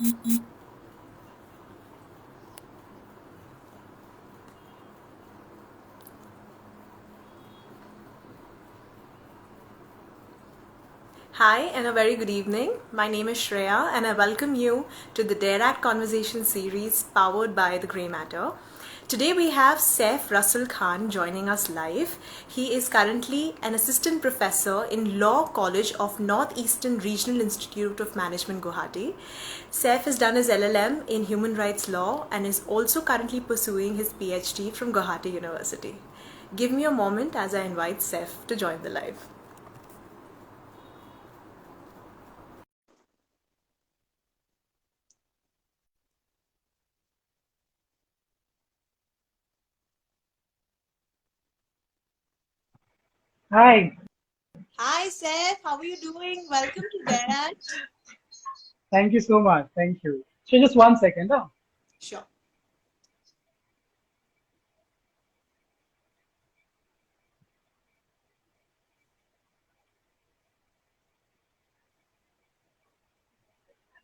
Hi and a very good evening. My name is Shreya and I welcome you to the Dareact conversation series powered by the Grey Matter. Today we have Saif Rasul Khan joining us live. He is currently an assistant professor in Law College of Northeastern Regional Institute of Management, Guwahati. Saif has done his LLM in Human Rights Law and is also currently pursuing his Ph.D. from Guwahati University. Give me a moment as I invite Saif to join the live. Hi, Hi, Saif. How are you doing? Welcome to Dareact. thank you so much. Thank you. So just 1 second. Huh? Sure.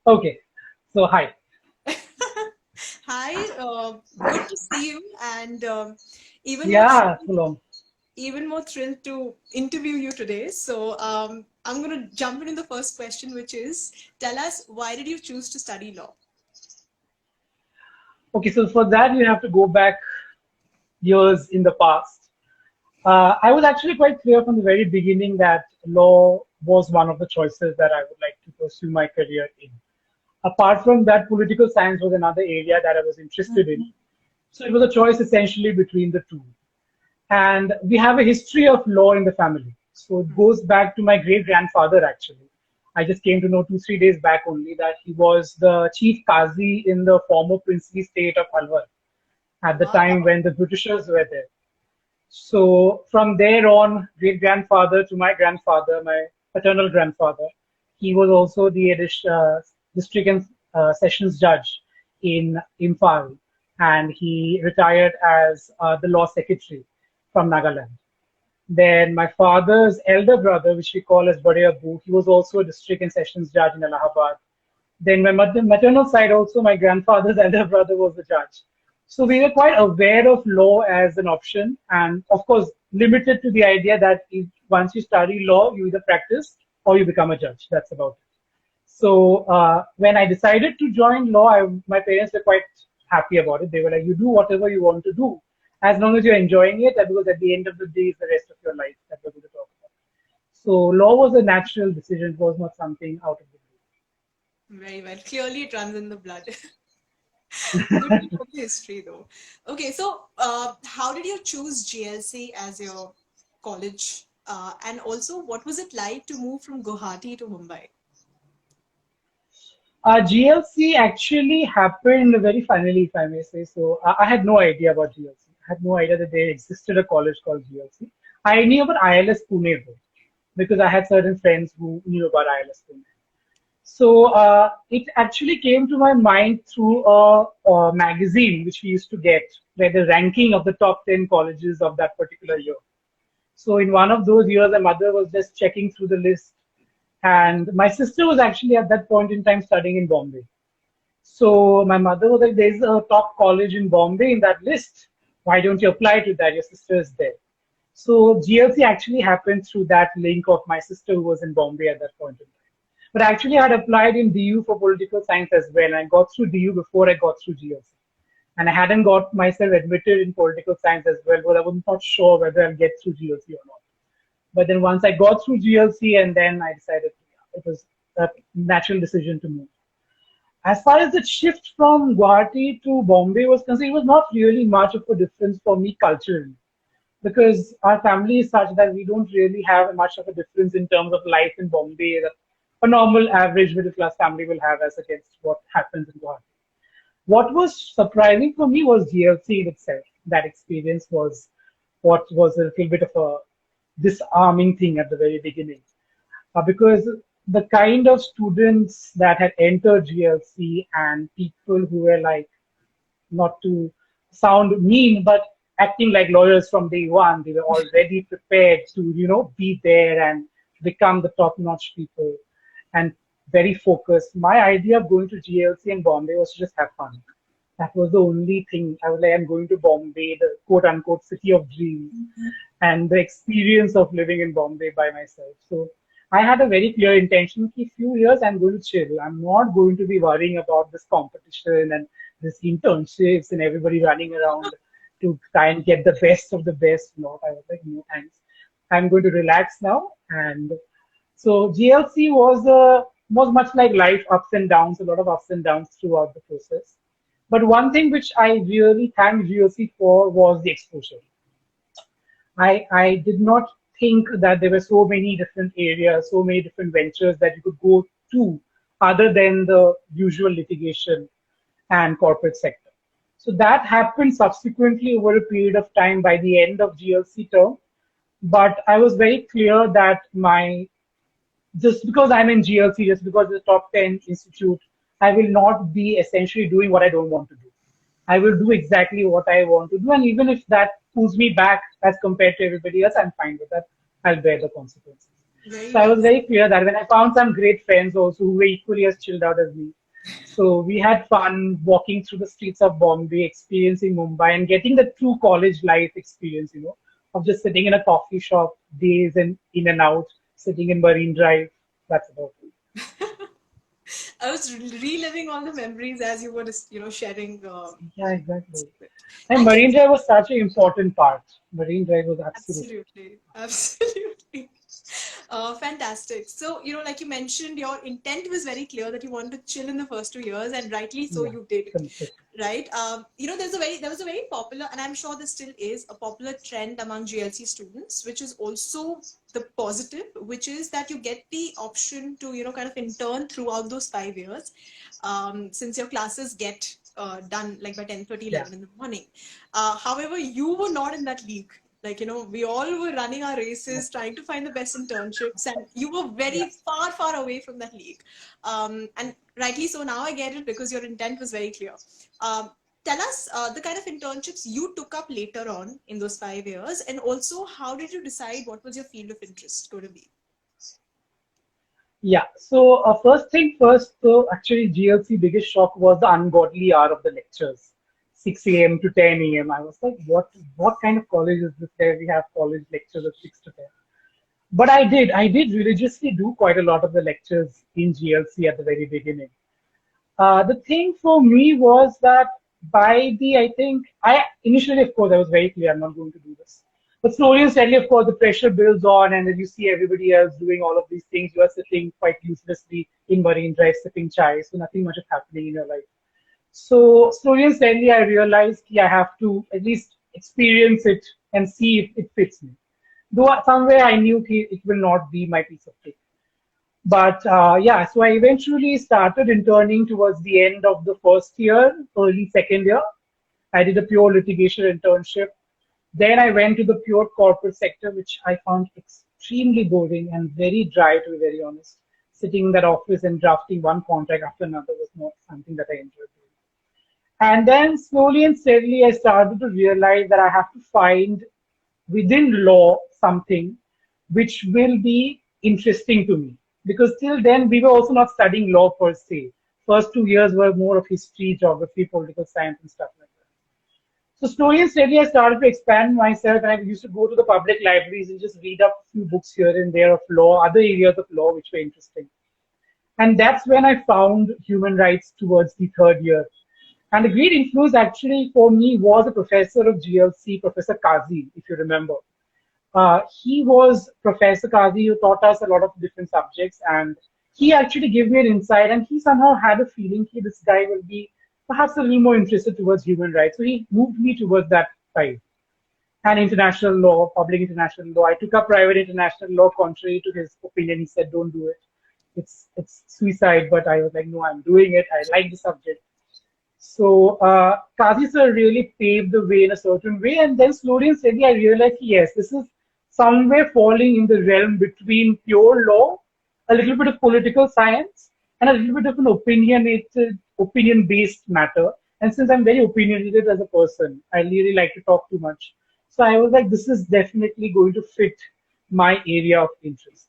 Okay. So hi. Hi. Good to see you, and even more Yeah, so thrilled, long. even more thrilled to interview you today. So I'm going to jump into the first question, which is, tell us, why did you choose to study law? Okay, so for that you have to go back years in the past. I was actually quite clear from the very beginning that law was one of the choices that I would like to pursue my career in. Apart from that, political science was another area that I was interested in. So it was a choice essentially between the two. And we have a history of law in the family. So it goes back to my great grandfather, actually. I just came to know 2, 3 days back only that he was the chief Qazi in the former princely state of Alwar at the Wow. time when the Britishers were there. So from there on, great grandfather to my grandfather, my paternal grandfather, he was also the district and sessions judge in Imphal, and he retired as the law secretary from Nagaland. Then my father's elder brother, which we call as Bade Abu, he was also a district and sessions judge in Allahabad. Then my maternal side also, my grandfather's elder brother was a judge. So we were quite aware of law as an option, and of course limited to the idea that if, once you study law, you either practice or you become a judge. That's about it. So when I decided to join law, my parents were quite happy about it. They were like, "You do whatever you want to do, as long as you're enjoying it." Because at the end of the day, it's the rest of your life that we're going to talk about. So law was a natural decision. It was not something out of the Very well. Clearly, it runs in the blood. Good to know the history, though. Okay, so how did you choose GLC as your college? And also, what was it like to move from Guwahati to Mumbai? GLC actually happened very funnily, if I may say so. I had no idea about GLC. I had no idea that there existed a college called GLC. I knew about ILS Pune though, because I had certain friends who knew about ILS Pune. So it actually came to my mind through a magazine which we used to get, where the ranking of the top 10 colleges of that particular year. So in one of those years, my mother was just checking through the list, and my sister was actually at that point in time studying in Bombay. So my mother was like, "There's a top college in Bombay in that list. Why don't you apply to that? Your sister is there." So GLC actually happened through that link of my sister who was in Bombay at that point in time. But actually, I had applied in DU for political science as well. I got through DU before I got through GLC. And I hadn't got myself admitted in political science as well, but I was not sure whether I'll get through GLC or not. But then once I got through GLC, and then I decided it was a natural decision to move. As far as the shift from Guwahati to Bombay was concerned, it was not really much of a difference for me culturally, because our family is such that we don't really have much of a difference in terms of life in Bombay that a normal average middle class family will have as against what happens in Guwahati. What was surprising for me was GLC in itself. That experience was what was a little bit of a disarming thing at the very beginning, because the kind of students that had entered GLC and people who were like, not to sound mean, but acting like lawyers from day one. They were already prepared to, be there and become the top-notch people. And very focused. My idea of going to GLC in Bombay was to just have fun. That was the only thing. I was like, I'm going to Bombay, the quote unquote city of dreams, and the experience of living in Bombay by myself. So I had a very clear intention. A few years I'm going to chill. I'm not going to be worrying about this competition and this internships and everybody running around to try and get the best of the best. No, I was like, no thanks. I'm going to relax now. And so GLC was much like life, ups and downs, a lot of ups and downs throughout the process. But one thing which I really thanked GLC for was the exposure. I did not think that there were so many different areas, so many different ventures that you could go to other than the usual litigation and corporate sector. So that happened subsequently over a period of time by the end of GLC term. But I was very clear that just because I'm in GLC, just because it's a top 10 institute, I will not be essentially doing what I don't want to do. I will do exactly what I want to do. And even if that pulls me back as compared to everybody else, I'm fine with that. I'll bear the consequences. Very So I well was said. very clear that when I found some great friends also who were equally as chilled out as me. So we had fun walking through the streets of Bombay, experiencing Mumbai, and getting the true college life experience, of just sitting in a coffee shop, days and in and out, sitting in Marine Drive. That's about it. I was reliving all the memories as you were, sharing. Yeah, exactly. And And Marine Drive was such an important part. Marine Drive was absolutely. absolutely, absolutely. Fantastic. So, like you mentioned, your intent was very clear that you wanted to chill in the first 2 years, and rightly so, Yeah, you did, consistent. right? There was a very popular, and I'm sure there still is a popular trend among GLC students, which is also the positive, which is that you get the option to, kind of intern throughout those 5 years, since your classes get done like by 10:30, Yeah, 11 in the morning. However, you were not in that league. Like, we all were running our yeah, races, trying to find the best internships, and you were very yeah. far, far away from that league. And rightly so, now I get it because your intent was very clear. Um, Tell us the kind of internships you took up later on in those 5 years, and also how did you decide what was your field of interest going to be? Yeah. So first thing first, so actually GLC biggest shock was the ungodly hour of the lectures, 6 a.m. to 10 a.m. I was like, what kind of college is this where we have college lectures at 6 to 10? But I did religiously do quite a lot of the lectures in GLC at the very beginning. The thing for me was that I think, I initially, of course, I was very clear, I'm not going to do this. But slowly and steadily, of course, the pressure builds on, and then you see everybody else doing all of these things. You are sitting quite uselessly in Marine Drive, sipping chai, so nothing much is happening in your life. So slowly and steadily, I realized, yeah, I have to at least experience it and see if it fits me. Though somewhere I knew it will not be my piece of cake. But yeah, so I eventually started interning towards the end of the first year, early second year. I did a pure litigation internship. Then I went to the pure corporate sector, which I found extremely boring and very dry, to be very honest. Sitting in that office and drafting one contract after another was not something that I enjoyed doing. And then slowly and steadily, I started to realize that I have to find within law something which will be interesting to me. Because till then, we were also not studying law per se. First 2 years were more of history, geography, political science, and stuff like that. So slowly and steadily, I started to expand myself, and I used to go to the public libraries and just read up a few books here and there of law, other areas of law which were interesting. And that's when I found human rights towards the third year. And the great influence actually for me was a professor of GLC, Professor Kazi, if you remember. He was Professor Kazi who taught us a lot of different subjects, and he actually gave me an insight, and he somehow had a feeling that this guy will be perhaps a little more interested towards human rights. So he moved me towards that side. And international law, public international law. I took up private international law contrary to his opinion. He said, don't do it. It's suicide, but I was like, no, I'm doing it. I like the subject. So Kazi sir really paved the way in a certain way, and then slowly and steadily I realized, yes, this is somewhere falling in the realm between pure law, a little bit of political science, and a little bit of an opinion-based matter. And since I'm very opinionated as a person, I really like to talk too much. So I was like, this is definitely going to fit my area of interest.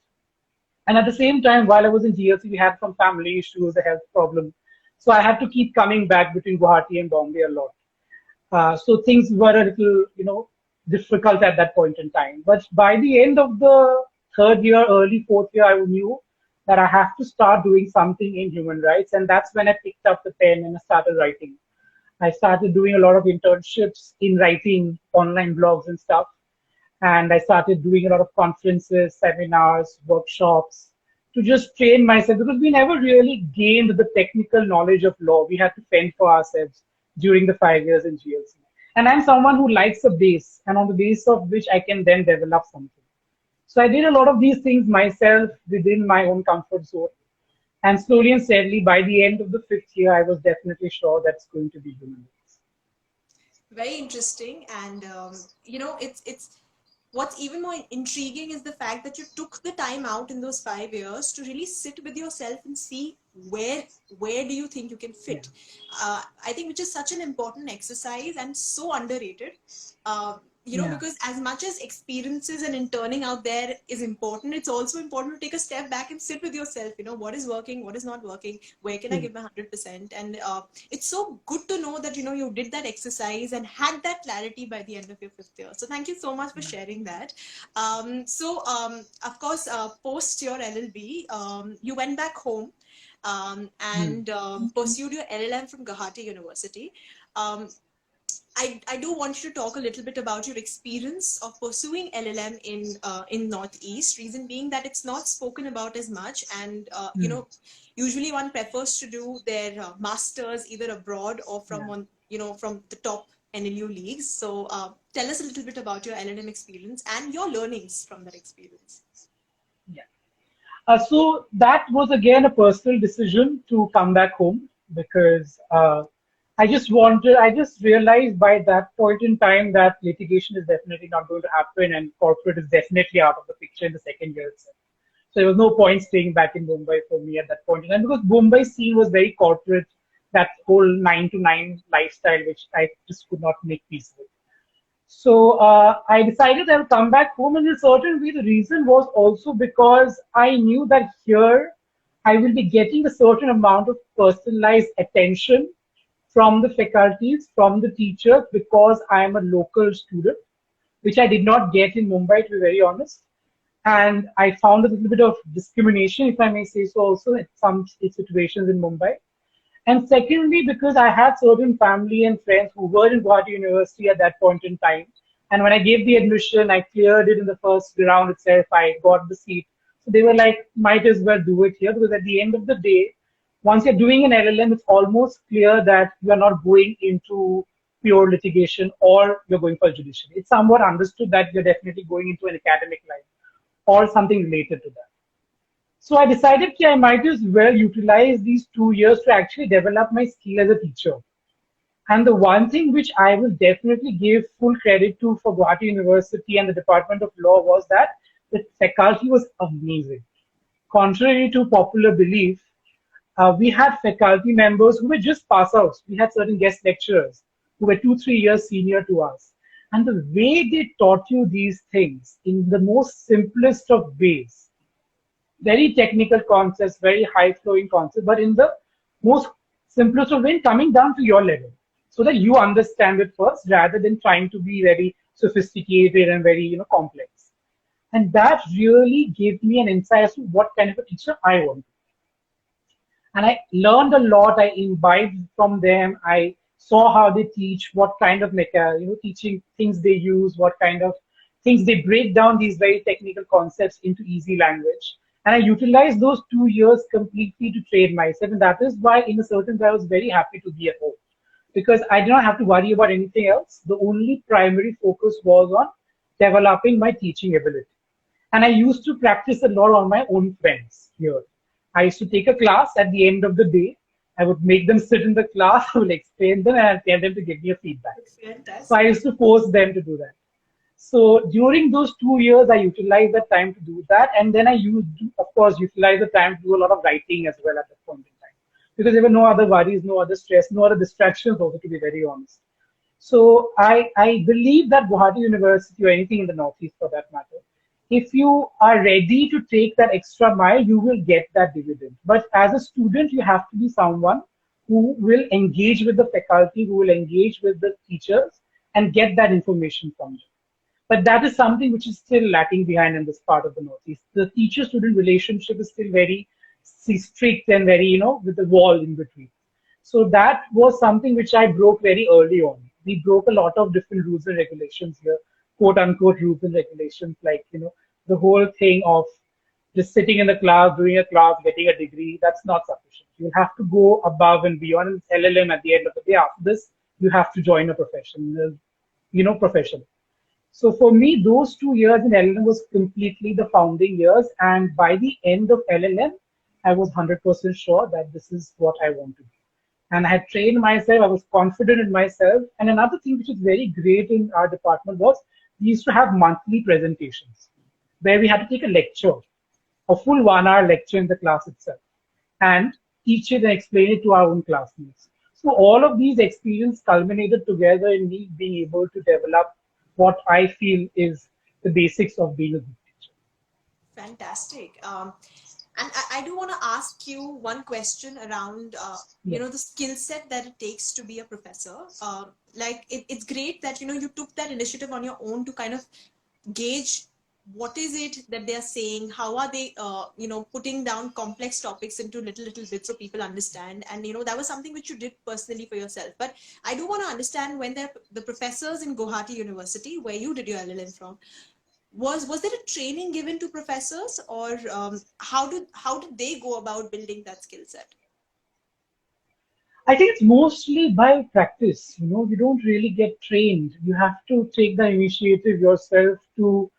And at the same time, while I was in GLC, we had some family issues, a health problem. So I had to keep coming back between Guwahati and Bombay a lot. So things were a little, difficult at that point in time. But by the end of the third year, early fourth year, I knew that I have to start doing something in human rights. And that's when I picked up the pen and I started writing. I started doing a lot of internships in writing, online blogs and stuff. And I started doing a lot of conferences, seminars, workshops to just train myself because we never really gained the technical knowledge of law. We had to fend for ourselves during the 5 years in GLC. And I'm someone who likes a base and on the base of which I can then develop something. So I did a lot of these things myself within my own comfort zone. And slowly and steadily, by the end of the fifth year, I was definitely sure that's going to be human rights. Very interesting. And, it's what's even more intriguing is the fact that you took the time out in those 5 years to really sit with yourself and see where do you think you can fit. I think which is such an important exercise and so underrated. Because as much as experiences and interning out there is important, it's also important to take a step back and sit with yourself. What is working, what is not working, where can I give my 100%? And it's so good to know that you did that exercise and had that clarity by the end of your fifth year. So thank you so much for sharing that. Of course, post your LLB, you went back home and pursued your LLM from Guwahati University. I do want you to talk a little bit about your experience of pursuing LLM in Northeast. Reason being that it's not spoken about as much, and usually one prefers to do their masters either abroad or from from the top NLU leagues. So tell us a little bit about your LLM experience and your learnings from that experience. Yeah. So that was again a personal decision to come back home because I just realized by that point in time that litigation is definitely not going to happen and corporate is definitely out of the picture in the second year itself. So there was no point staying back in Mumbai for me at that point in time because Mumbai scene was very corporate, that whole 9 to 9 lifestyle, which I just could not make peace with. So I decided I would come back home, and in a certain way, the reason was also because I knew that here I will be getting a certain amount of personalized attention from the faculties, from the teachers, because I am a local student, which I did not get in Mumbai, to be very honest. And I found a little bit of discrimination, if I may say so, also in some situations in Mumbai. And secondly, because I had certain family and friends who were in Guwahati University at that point in time. And when I gave the admission, I cleared it in the first round itself. I got the seat. So they were like, might as well do it here because at the end of the day, once you're doing an LLM, it's almost clear that you're not going into pure litigation or you're going for judiciary. It's somewhat understood that you're definitely going into an academic line or something related to that. So I decided that I might as well utilize these 2 years to actually develop my skill as a teacher. And the one thing which I will definitely give full credit to for Guwahati University and the Department of Law was that the faculty was amazing. Contrary to popular belief, we had faculty members who were just pass outs. We had certain guest lecturers who were 2, 3 years senior to us. And the way they taught you these things in the most simplest of ways, very technical concepts, very high flowing concepts, but in the most simplest of way, coming down to your level so that you understand it first rather than trying to be very sophisticated and very complex. And that really gave me an insight as to what kind of a teacher I want. And I learned a lot. I imbibed from them. I saw how they teach, what kind of teaching things they use, what kind of things they break down these very technical concepts into easy language. And I utilized those 2 years completely to train myself. And that is why, in a certain way, I was very happy to be at home because I did not have to worry about anything else. The only primary focus was on developing my teaching ability. And I used to practice a lot on my own friends here. I used to take a class at the end of the day. I would make them sit in the class, I would explain them, and I'd tell them to give me a feedback. So I used to force them to do that. So during those 2 years, I utilized the time to do that. And then I used, of course, utilize the time to do a lot of writing as well at that point in time. Because there were no other worries, no other stress, no other distractions also, to be very honest. So I believe that Guwahati University, or anything in the Northeast for that matter, if you are ready to take that extra mile, you will get that dividend. But as a student, you have to be someone who will engage with the faculty, who will engage with the teachers and get that information from them. But that is something which is still lacking behind in this part of the Northeast. The teacher-student relationship is still very strict and very, with the wall in between. So that was something which I broke very early on. We broke a lot of different rules and regulations here, quote unquote rules and regulations, like, the whole thing of just sitting in the class, doing a class, getting a degree, that's not sufficient. You have to go above and beyond. And LLM at the end of the day, after this, you have to join a profession, profession. So for me, those 2 years in LLM was completely the founding years. And by the end of LLM, I was 100% sure that this is what I want to do. And I had trained myself, I was confident in myself. And another thing which is very great in our department was we used to have monthly presentations where we had to take a lecture, a full 1 hour lecture in the class itself, and teach it and explain it to our own classmates. So all of these experiences culminated together in me being able to develop what I feel is the basics of being a good teacher. Fantastic. And I do want to ask you one question around, the skill set that it takes to be a professor. It's great that, you took that initiative on your own to kind of gauge what is it that they're saying, how are they, putting down complex topics into little bits so people understand. And, that was something which you did personally for yourself. But I do want to understand when the professors in Guwahati University, where you did your LLM from, was there a training given to professors, or how did they go about building that skill set? I think it's mostly by practice. You don't really get trained. You have to take the initiative yourself to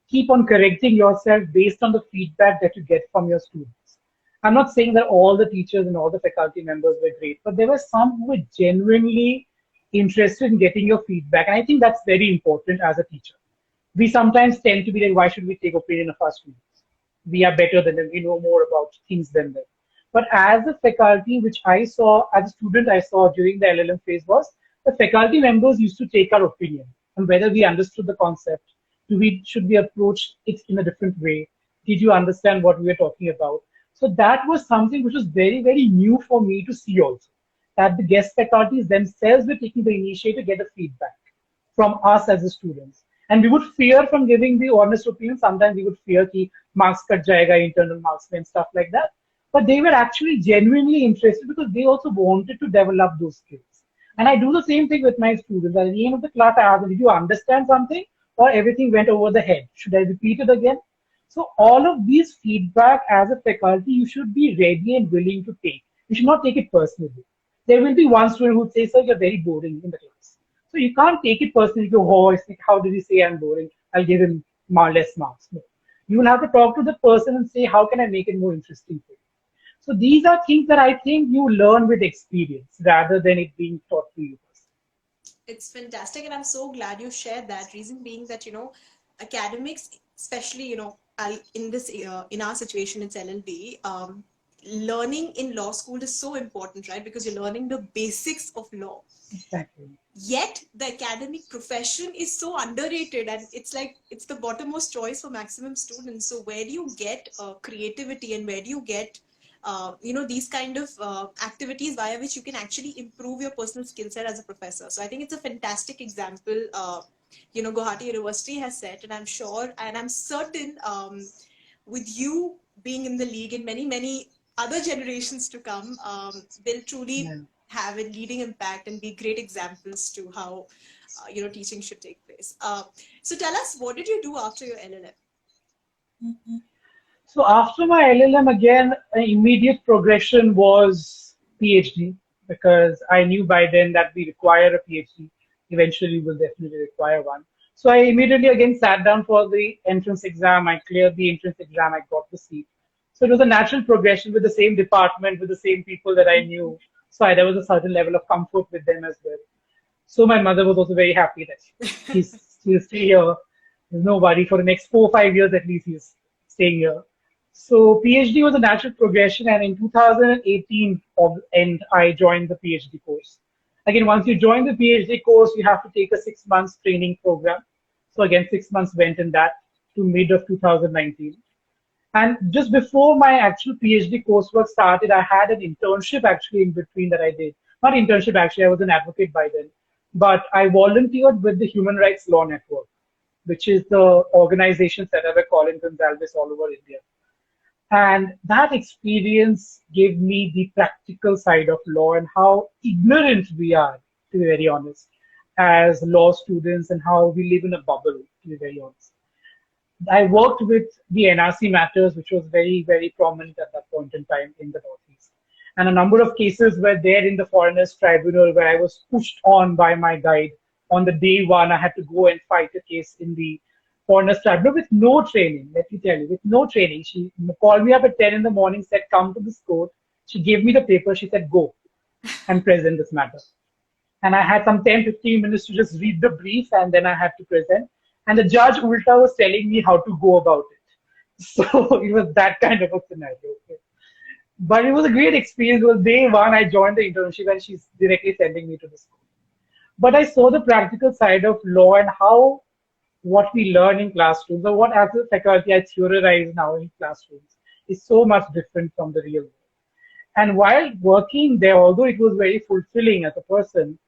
keep on correcting yourself based on the feedback that you get from your students. I'm not saying that all the teachers and all the faculty members were great, but there were some who were genuinely interested in getting your feedback. And I think that's very important as a teacher. We sometimes tend to be like, why should we take opinion of our students? We are better than them. We know more about things than them. But as a faculty, which I saw, as a student, I saw during the LLM phase was the faculty members used to take our opinion on whether we understood the concept. Should we approach it in a different way? Did you understand what we were talking about? So that was something which was very, very new for me to see also. That the guest faculties themselves were taking the initiative to get a feedback from us as the students. And we would fear from giving the honest opinion. Sometimes we would fear that marks cut jayega, internal marks and stuff like that. But they were actually genuinely interested because they also wanted to develop those skills. And I do the same thing with my students. At the end of the class, I ask them, did you understand something? Or everything went over the head? Should I repeat it again? So all of these feedback as a faculty, you should be ready and willing to take. You should not take it personally. There will be one student who would say, sir, you're very boring in the class. So you can't take it personally. Go, oh, how did he say I'm boring? I'll give him less marks. No. You will have to talk to the person and say, how can I make it more interesting for you? So these are things that I think you learn with experience rather than it being taught to you. It's fantastic, and I'm so glad you shared that. Reason being that, academics, especially, in our situation, it's LLB, learning in law school is so important, right? Because you're learning the basics of law. Exactly. Yet the academic profession is so underrated, and it's the bottommost choice for maximum students. So where do you get creativity, and where do you get these kind of activities via which you can actually improve your personal skill set as a professor? So I think it's a fantastic example Guwahati University has set, and I'm sure and I'm certain with you being in the league and many other generations to come, they'll truly have a leading impact and be great examples to how teaching should take place. So tell us, what did you do after your LLM? So after my LLM, again, an immediate progression was PhD, because I knew by then that we require a PhD. Eventually, we will definitely require one. So I immediately again sat down for the entrance exam. I cleared the entrance exam. I got the seat. So it was a natural progression with the same department, with the same people that I knew. So there was a certain level of comfort with them as well. So my mother was also very happy that he'll stay here. There's no worry, for the next 4 or 5 years at least he's staying here. So PhD was a natural progression, and in 2018 I joined the PhD course. Again, once you join the PhD course, you have to take a 6 months training program. So again, 6 months went in that to mid of 2019. And just before my actual PhD coursework started, I had an internship actually in between that I did. Not internship, actually, I was an advocate by then. But I volunteered with the Human Rights Law Network, which is the organization set up by Colin Gonsalves all over India. And that experience gave me the practical side of law and how ignorant we are, to be very honest, as law students, and how we live in a bubble, to be very honest. I worked with the NRC matters, which was very, very prominent at that point in time in the Northeast. And a number of cases were there in the Foreigners Tribunal where I was pushed on by my guide. On the day one, I had to go and fight a case in the Foreigners Tribunal with no training, let me tell you, with no training. She called me up at 10 in the morning, said, come to this court. She gave me the paper. She said, go and present this matter. And I had some 10, 15 minutes to just read the brief, and then I had to present. And the judge Ulta was telling me how to go about it. So it was that kind of a scenario. Okay. But it was a great experience. It was day one, I joined the internship and she's directly sending me to the school. But I saw the practical side of law and how what we learn in classrooms, or what as a faculty I theorize now in classrooms, is so much different from the real world. And while working there, although it was very fulfilling as a person,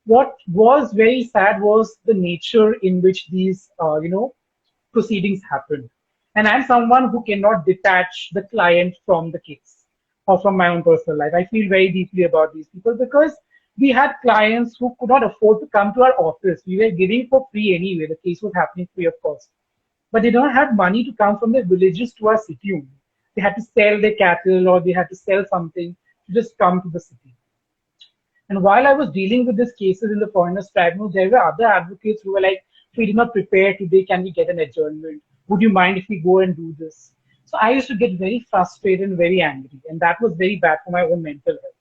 what was very sad was the nature in which these, proceedings happened. And I'm someone who cannot detach the client from the case or from my own personal life. I feel very deeply about these people because we had clients who could not afford to come to our office. We were giving for free anyway. The case was happening free of cost. But they don't have money to come from their villages to our city only. They had to sell their cattle or they had to sell something to just come to the city. And while I was dealing with these cases in the Foreigners Tribunal, there were other advocates who were like, we did not prepare today, can we get an adjournment? Would you mind if we go and do this? So I used to get very frustrated and very angry, and that was very bad for my own mental health.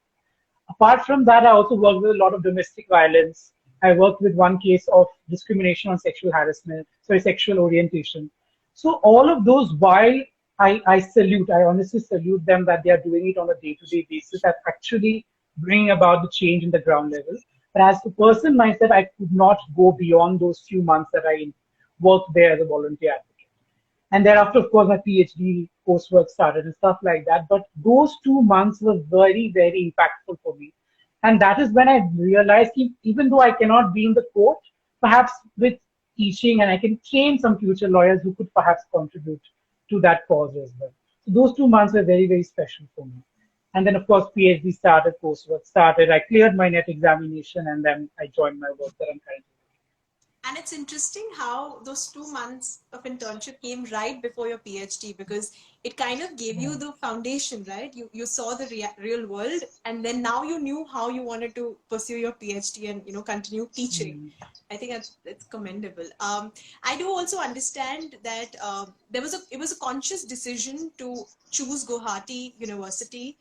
Apart from that, I also worked with a lot of domestic violence. I worked with one case of discrimination on sexual harassment, sexual orientation. So all of those, while I honestly salute them that they are doing it on a day-to-day basis, that actually bring about the change in the ground level. But as a person myself, I could not go beyond those few months that I worked there as a volunteer advocate. And thereafter, of course, my PhD coursework started and stuff like that. But those 2 months were very, very impactful for me. And that is when I realized even though I cannot be in the court, perhaps with teaching, and I can train some future lawyers who could perhaps contribute to that cause as well. So those 2 months were very, very special for me. And then, of course, PhD started, coursework started. I cleared my NET examination, and then I joined my work that I'm currently doing. And it's interesting how those 2 months of internship came right before your PhD, because it kind of gave you the foundation, right? You saw the real world, and then now you knew how you wanted to pursue your PhD and continue teaching. I think it's commendable. I do also understand that it was a conscious decision to choose Guwahati University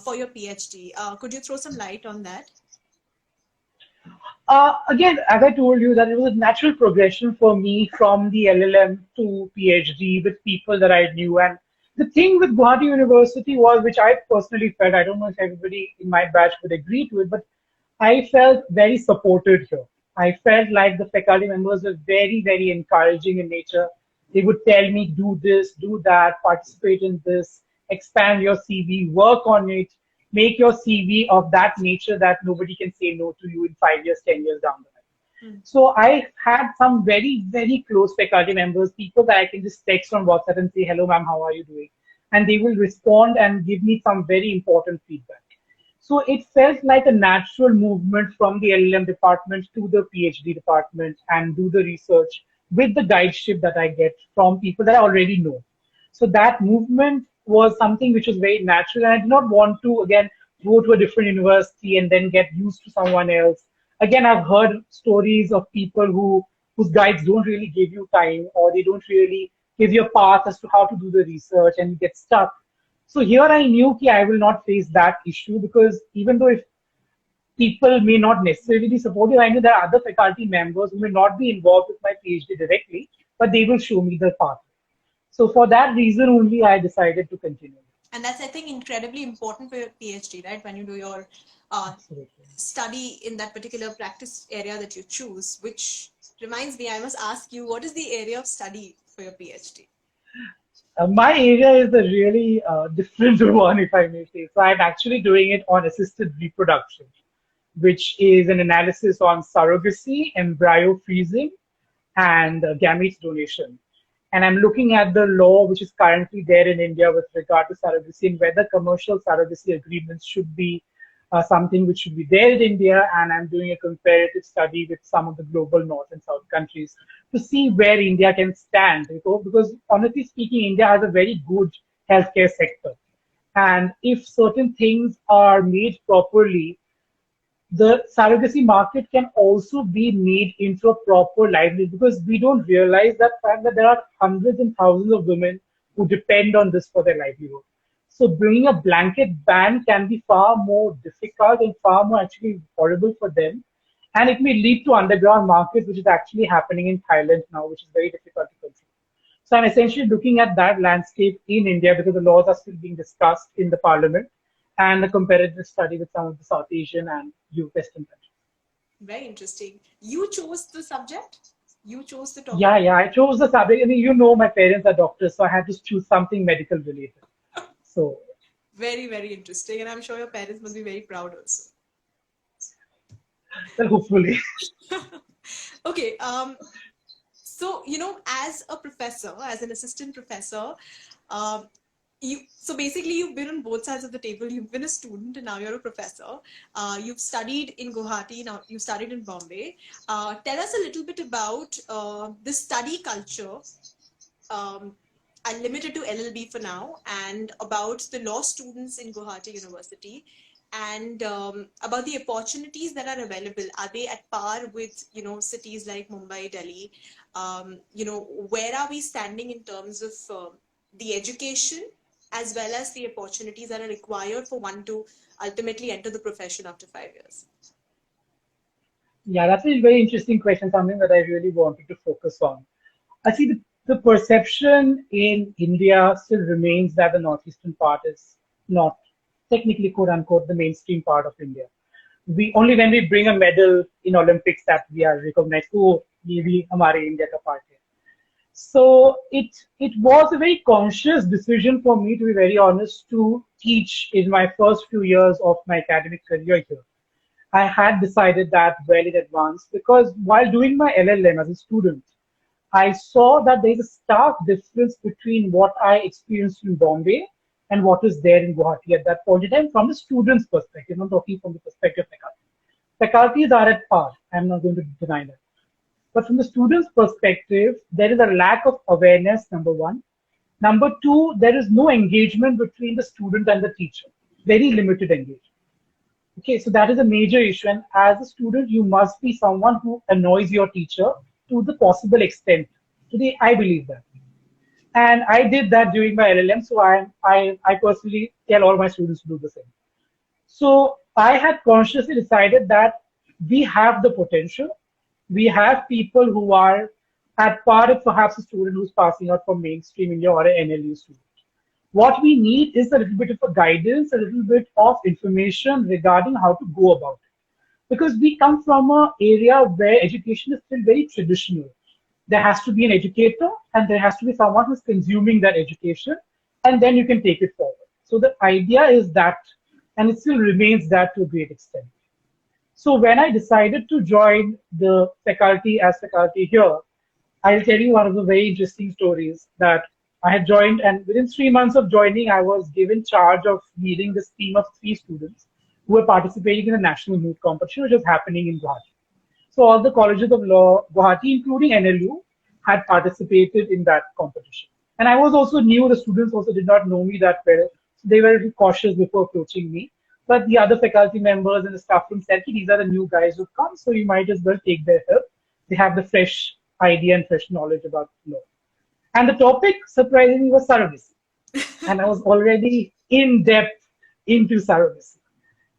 for your PhD. Could you throw some light on that? Again, as I told you, that it was a natural progression for me from the LLM to PhD with people that I knew. And the thing with Guwahati University was, which I personally felt, I don't know if everybody in my batch would agree to it, but I felt very supported here. I felt like the faculty members were very, very encouraging in nature. They would tell me, do this, do that, participate in this, expand your CV, work on it, make your CV of that nature that nobody can say no to you in 5 years, 10 years down the line. So I had some very, very close faculty members, people that I can just text on WhatsApp and say, hello, ma'am, how are you doing? And they will respond and give me some very important feedback. So it felt like a natural movement from the LLM department to the PhD department and do the research with the guideship that I get from people that I already know. So that movement was something which was very natural, and I did not want to, again, go to a different university and then get used to someone else. Again, I've heard stories of people whose guides don't really give you time, or they don't really give you a path as to how to do the research, and you get stuck. So here I knew that I will not face that issue, because even though if people may not necessarily be supportive, I know there are other faculty members who may not be involved with my PhD directly, but they will show me the path. So for that reason only, I decided to continue. And that's, I think, incredibly important for your PhD, right? When you do your study in that particular practice area that you choose, which reminds me, I must ask you, what is the area of study for your PhD? My area is a really different one, if I may say. So I'm actually doing it on assisted reproduction, which is an analysis on surrogacy, embryo freezing, and gametes donation. And I'm looking at the law which is currently there in India with regard to surrogacy and whether commercial surrogacy agreements should be something which should be there in India. And I'm doing a comparative study with some of the global North and South countries to see where India can stand. Because honestly speaking, India has a very good healthcare sector. And if certain things are made properly, the surrogacy market can also be made into a proper livelihood, because we don't realize that fact that there are hundreds and thousands of women who depend on this for their livelihood. So bringing a blanket ban can be far more difficult and far more actually horrible for them. And it may lead to underground markets, which is actually happening in Thailand now, which is very difficult to control. So I'm essentially looking at that landscape in India because the laws are still being discussed in the parliament, and a comparative study with some of the South Asian and Western countries. Very interesting. You chose the subject? You chose the topic? Yeah, I chose the subject. I mean, my parents are doctors, so I had to choose something medical related. So very, very interesting. And I'm sure your parents must be very proud also. well, hopefully. Okay. So, as a professor, as an assistant professor, so basically you've been on both sides of the table. You've been a student and now you're a professor. You've studied in Guwahati, now you studied in Bombay. Tell us a little bit about the study culture. I'll limit it to LLB for now, and about the law students in Guwahati University, and about the opportunities that are available. Are they at par with, cities like Mumbai, Delhi? Where are we standing in terms of the education as well as the opportunities that are required for one to ultimately enter the profession after 5 years? Yeah, that's a very interesting question, something that I really wanted to focus on. I see the perception in India still remains that the northeastern part is not technically, quote unquote, the mainstream part of India. We only when we bring a medal in Olympics that we are recognized. Oh, ye bhi hamare India ka part hai. So it was a very conscious decision for me, to be very honest, to teach in my first few years of my academic career here. I had decided that well in advance, because while doing my LLM as a student, I saw that there is a stark difference between what I experienced in Bombay and what is there in Guwahati at that point in time from the student's perspective. I'm talking from the perspective of faculty. Faculties are at par. I'm not going to deny that. But from the student's perspective, there is a lack of awareness, number one. Number two, there is no engagement between the student and the teacher. Very limited engagement. Okay, so that is a major issue. And as a student, you must be someone who annoys your teacher to the possible extent. Today, I believe that. And I did that during my LLM. So I personally tell all my students to do the same. So I had consciously decided that we have the potential. We have people who are at par with perhaps a student who's passing out from mainstream India or an NLU student. What we need is a little bit of a guidance, a little bit of information regarding how to go about it. Because we come from an area where education is still very traditional. There has to be an educator and there has to be someone who's consuming that education, and then you can take it forward. So the idea is that, and it still remains that to a great extent. So when I decided to join the faculty as faculty here, I'll tell you one of the very interesting stories that I had joined, and within 3 months of joining, I was given charge of leading this team of 3 students who were participating in a national moot competition, which was happening in Guwahati. So all the colleges of law, Guwahati, including NLU, had participated in that competition. And I was also new, the students also did not know me that well. So they were a little cautious before approaching me. But the other faculty members and the staff room said, these are the new guys who come, so you might as well take their help. They have the fresh idea and fresh knowledge about law. And the topic, surprisingly, was surrogacy. And I was already in depth into surrogacy.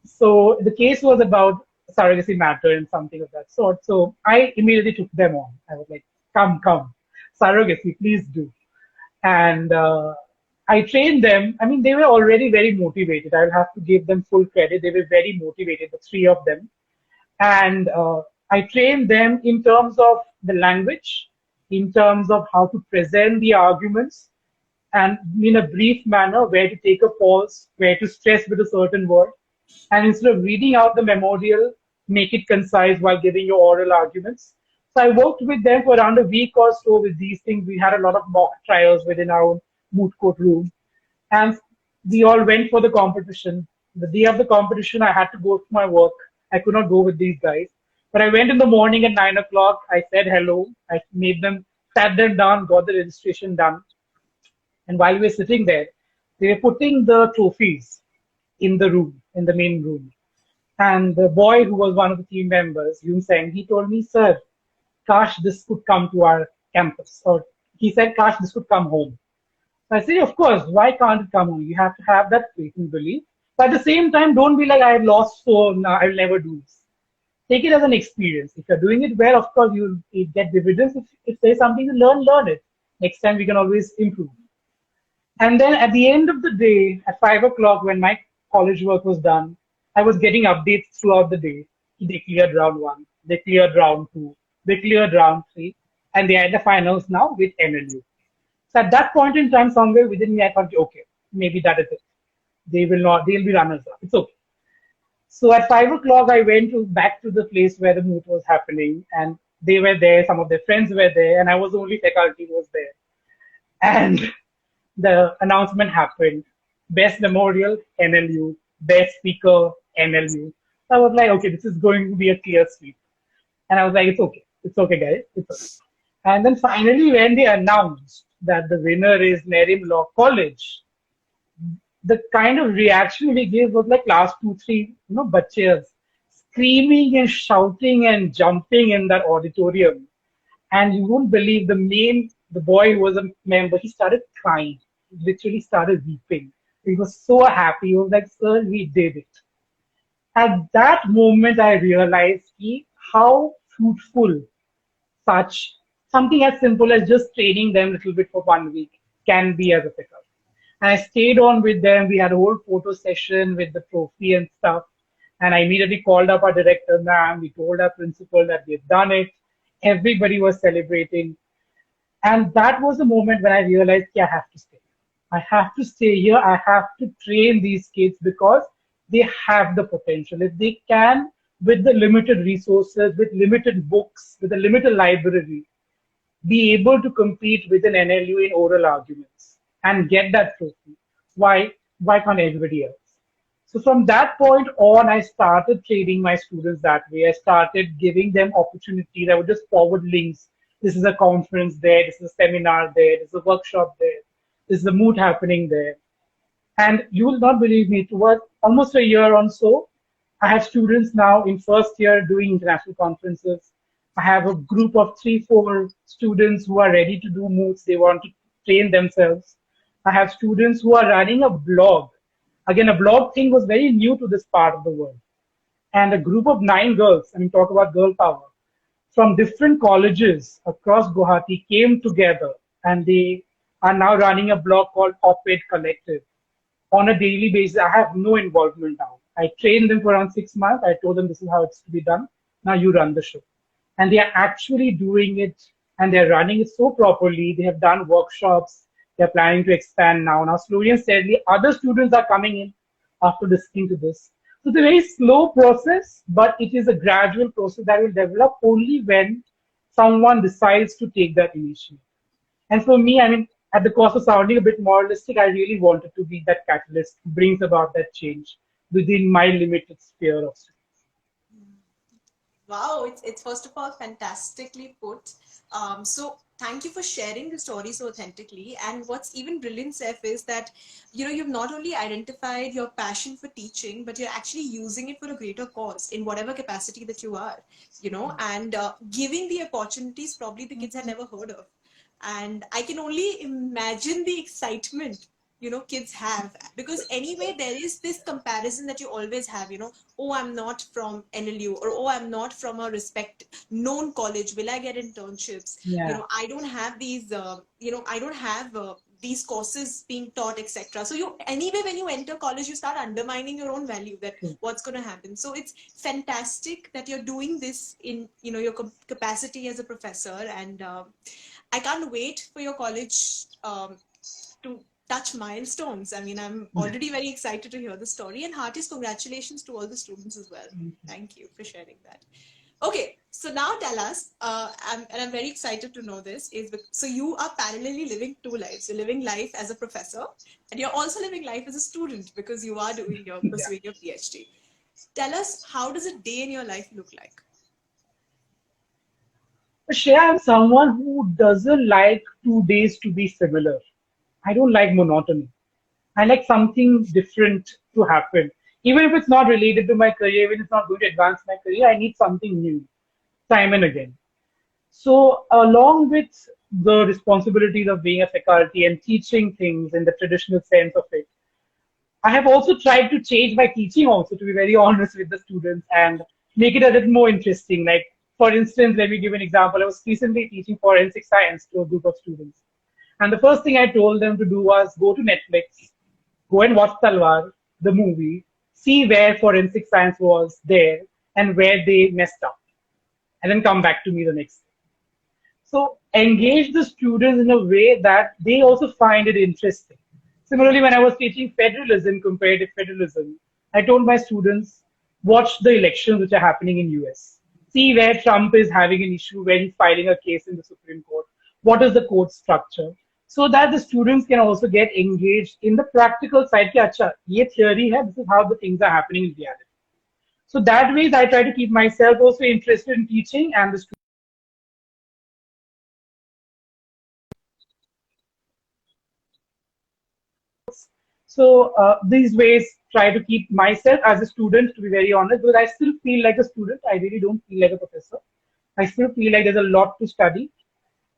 So the case was about surrogacy matter and something of that sort. So I immediately took them on. I was like, come, surrogacy, please do. And I trained them. I mean, they were already very motivated. I'll have to give them full credit. They were very motivated, the 3 of them. And I trained them in terms of the language, in terms of how to present the arguments, and in a brief manner, where to take a pause, where to stress with a certain word. And instead of reading out the memorial, make it concise while giving your oral arguments. So I worked with them for around a week or so with these things. We had a lot of mock trials within our own moot court room. And we all went for the competition. The day of the competition, I had to go to my work. I could not go with these guys. But I went in the morning at 9 o'clock. I said hello. I made them, sat them down, got the registration done. And while we were sitting there, they were putting the trophies in the room, in the main room. And the boy who was one of the team members, Yoon Sang, he told me, sir, Kash, this could come to our campus. Or he said, Kash, this could come home. So I say, of course, why can't it come home? You have to have that faith and belief. But at the same time, don't be like, I've lost, so now I'll never do this. Take it as an experience. If you're doing it well, of course, you'll get dividends. If there's something to learn, learn it. Next time, we can always improve. And then at the end of the day, at 5 o'clock, when my college work was done, I was getting updates throughout the day. They cleared round 1, they cleared round 2, they cleared round 3, and they are at the finals now with NLU. So at that point in time, somewhere within me, I thought, okay, maybe that is it. They'll be runners up. It's okay. So at 5 o'clock, I went back to the place where the moot was happening, and they were there, some of their friends were there, and I was the only faculty who was there. And the announcement happened. Best memorial, NLU. Best speaker, NLU. So I was like, okay, this is going to be a clear sweep. And I was like, it's okay. It's okay, guys. It's okay. And then finally, when they announced that the winner is NERIM Law College, the kind of reaction we gave was like class 2, 3, bachchas screaming and shouting and jumping in that auditorium. And you won't believe the boy who was a member, he started crying. He literally started weeping. He was so happy. He was like, sir, we did it. At that moment, I realized how fruitful such something as simple as just training them a little bit for 1 week can be as a faculty. And I stayed on with them. We had a whole photo session with the trophy and stuff. And I immediately called up our director, ma'am. We told our principal that we had done it. Everybody was celebrating. And that was the moment when I realized, I have to stay. I have to stay here. I have to train these kids because they have the potential. If they can, with the limited resources, with limited books, with a limited library, be able to compete with an NLU in oral arguments and get that trophy, why can't everybody else? So from that point on, I started training my students that way. I started giving them opportunities. I would just forward links. This is a conference there. This is a seminar there. This is a workshop there. This is a moot happening there. And you will not believe me, towards almost a year or so, I have students now in first year doing international conferences. I have a group of 3-4 students who are ready to do moots. They want to train themselves. I have students who are running a blog. Again, a blog thing was very new to this part of the world. And a group of 9 girls, talk about girl power, from different colleges across Guwahati came together, and they are now running a blog called Op-Ed Collective. On a daily basis, I have no involvement now. I trained them for around 6 months. I told them this is how it's to be done. Now you run the show. And they are actually doing it, and they're running it so properly. They have done workshops. They're planning to expand now. Now, slowly and steadily, other students are coming in after listening to this. So it's a very slow process, but it is a gradual process that will develop only when someone decides to take that initiative. And for me, at the cost of sounding a bit moralistic, I really wanted to be that catalyst who brings about that change within my limited sphere of students. Wow, it's first of all fantastically put. So thank you for sharing the story so authentically. And what's even brilliant, Saif, is that you've not only identified your passion for teaching, but you're actually using it for a greater cause in whatever capacity that you are. And giving the opportunities probably the kids had never heard of. And I can only imagine the excitement kids have, because anyway there is this comparison that you always have, oh, I'm not from NLU, or oh, I'm not from a known college, will I get internships? Yeah. I don't have these I don't have these courses being taught, etc. So you anyway, when you enter college, you start undermining your own value, that what's going to happen. So it's fantastic that you're doing this in your capacity as a professor, and I can't wait for your college to touch milestones. I mean, I'm already very excited to hear the story, and heartiest congratulations to all the students as well. Thank you for sharing that. Okay, so now tell us, and I'm very excited to know this, so you are parallelly living two lives. You're living life as a professor, and you're also living life as a student because you are pursuing your PhD. Tell us, how does a day in your life look like? Shreya, I'm someone who doesn't like 2 days to be similar. I don't like monotony. I like something different to happen. Even if it's not related to my career, even if it's not going to advance my career, I need something new, time and again. So, along with the responsibilities of being a faculty and teaching things in the traditional sense of it, I have also tried to change my teaching also, to be very honest with the students, and make it a little more interesting. Like, for instance, let me give an example. I was recently teaching forensic science to a group of students. And the first thing I told them to do was go to Netflix, go and watch Talwar, the movie, see where forensic science was there and where they messed up, and then come back to me the next day. So engage the students in a way that they also find it interesting. Similarly, when I was teaching federalism, comparative federalism, I told my students, watch the elections which are happening in US. See where Trump is having an issue, where he's filing a case in the Supreme Court. What is the court structure? So that the students can also get engaged in the practical side. Ki, Acha, ye theory hai, this is how the things are happening in reality. So that way, I try to keep myself also interested in teaching and the students. So these ways try to keep myself as a student, to be very honest, because I still feel like a student. I really don't feel like a professor. I still feel like there's a lot to study.